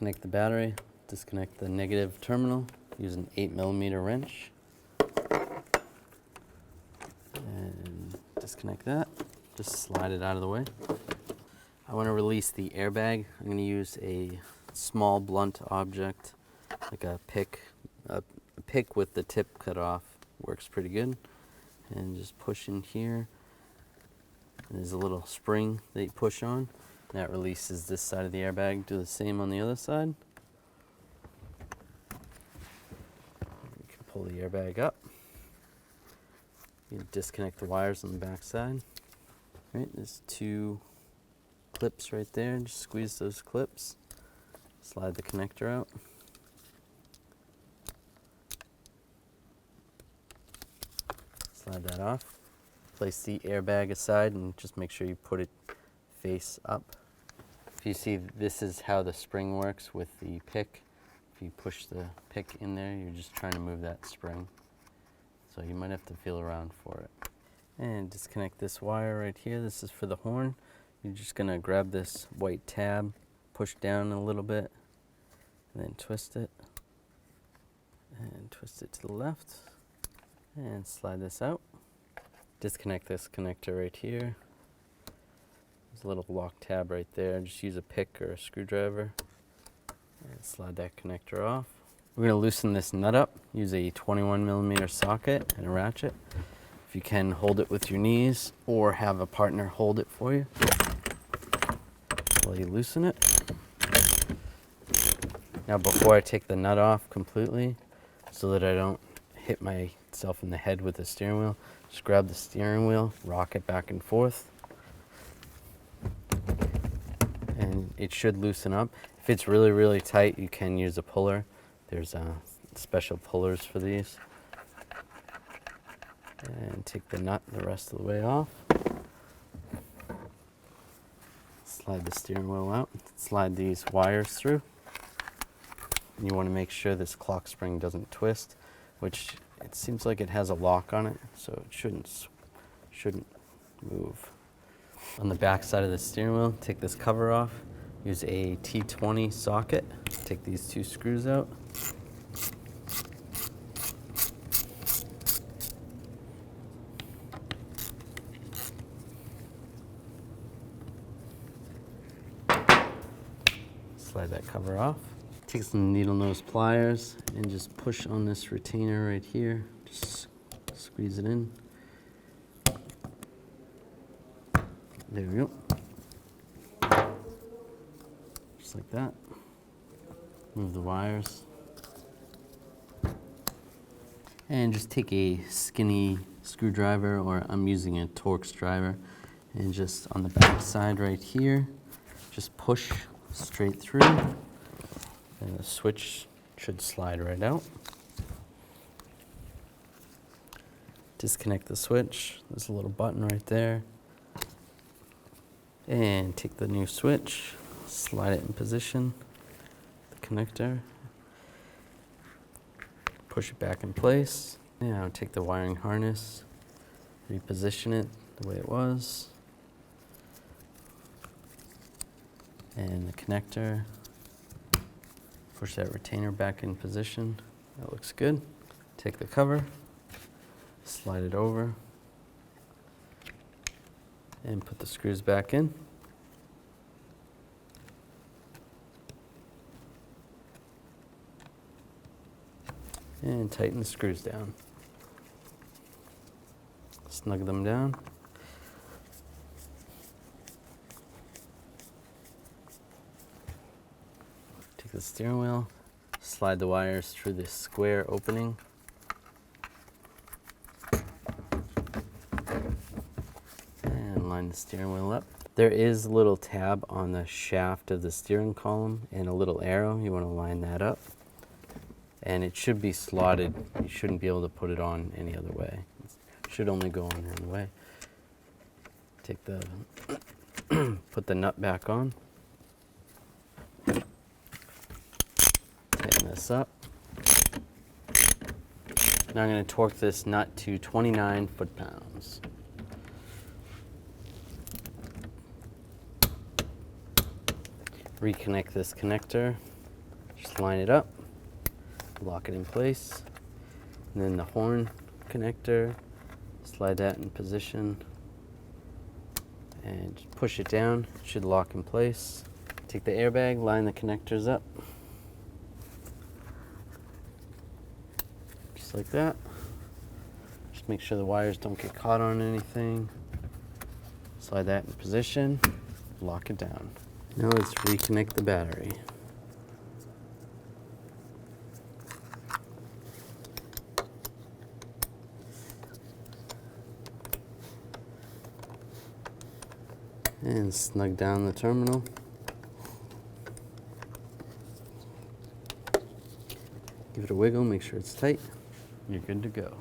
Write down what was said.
disconnect the battery, disconnect the negative terminal, use an 8mm wrench. And disconnect that, just slide it out of the way. I want to release the airbag. I'm going to use a small blunt object, like a pick with the tip cut off. Works pretty good. And just push in here. And there's a little spring that you push on. That releases this side of the airbag. Do the same on the other side. You can pull the airbag up. You disconnect the wires on the back side. Right, there's 2 clips right there. Just squeeze those clips. Slide the connector out. Slide that off. Place the airbag aside and just make sure you put it face up. If you see, this is how the spring works with the pick. If you push the pick in there, you're just trying to move that spring. So you might have to feel around for it. And disconnect this wire right here. This is for the horn. You're just gonna grab this white tab, push down a little bit, and then twist it. And twist it to the left. And slide this out. Disconnect this connector right here. There's a little lock tab right there. Just use a pick or a screwdriver. And slide that connector off. We're going to loosen this nut up. Use a 21mm socket and a ratchet. If you can, hold it with your knees or have a partner hold it for you while you loosen it. Now before I take the nut off completely, so that I don't hit myself in the head with the steering wheel, just grab the steering wheel, rock it back and forth, and it should loosen up. If it's really, really tight, you can use a puller. There's special pullers for these. And take the nut the rest of the way off. Slide the steering wheel out. Slide these wires through. And you want to make sure this clock spring doesn't twist, which it seems like it has a lock on it, so it shouldn't move. On the back side of the steering wheel, take this cover off. Use a T20 socket. Take these 2 screws out. Slide that cover off. Take some needle nose pliers and just push on this retainer right here. Just squeeze it in. There we go. Just like that. Move the wires. And just take a skinny screwdriver, or I'm using a Torx driver, and just on the back side right here, just push straight through. And the switch should slide right out. Disconnect the switch. There's a little button right there. And take the new switch, slide it in position, the connector, push it back in place. Now take the wiring harness, reposition it the way it was, and the connector. Push that retainer back in position. That looks good. Take the cover, slide it over, and put the screws back in. And tighten the screws down. Snug them down. Take the steering wheel, slide the wires through this square opening. And line the steering wheel up. There is a little tab on the shaft of the steering column and a little arrow. You want to line that up. And it should be slotted. You shouldn't be able to put it on any other way. It should only go on one way. Take the, put the nut back on. Tighten this up. Now I'm going to torque this nut to 29 foot-pounds. Reconnect this connector. Just line it up, lock it in place, and then the horn connector, slide that in position, and just push it down. It should lock in place. Take the airbag, line the connectors up, just like that. Just make sure the wires don't get caught on anything. Slide that in position, lock it down. Now let's reconnect the battery. And snug down the terminal. Give it a wiggle, make sure it's tight. You're good to go.